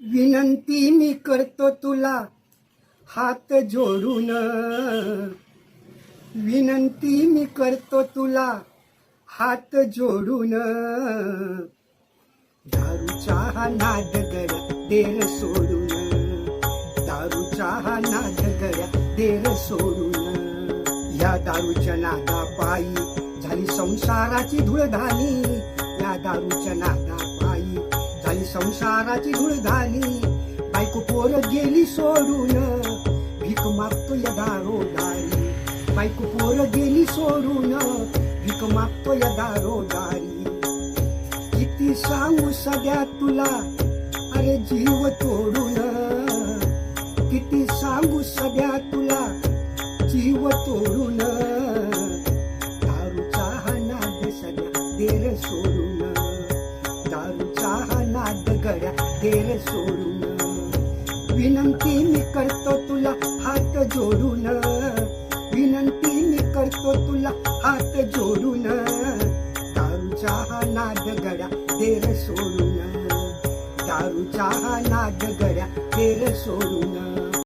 विनंती मी करतो तुला हात जोडून, विनंती मी करतो तुला हात जोडून. दारूचा हा नाद गड्या देर सोडून, दारूचा हा नाद गड्या देर सोडून. या दारूच्या नादा पायी झाली संसाराची धुळधाणी, या दारूच्या नादा पायी झाली संसाराची धुळधाणी. बायको पोर गेली सोडून, भीक मागतो या दारोदारी. बायको पोर गेली सोडून, भीक मागतो या दारोदारी. किती सांगू सध्या तुला अरे जीव तोडून, किती सांगू सध्या तुला जीव तोडून. दारूचा हा नाद सध्या देर सोडून, दारूचा हा नाद गड्या देर सोडून. विनंती मी करतो तुला हात जोडून, विनंती मी करतो तुला हात जोडून. दारूचा हा नाद गड्या देर सोडून, दारूचा हा नाद गड्या देर सोडून.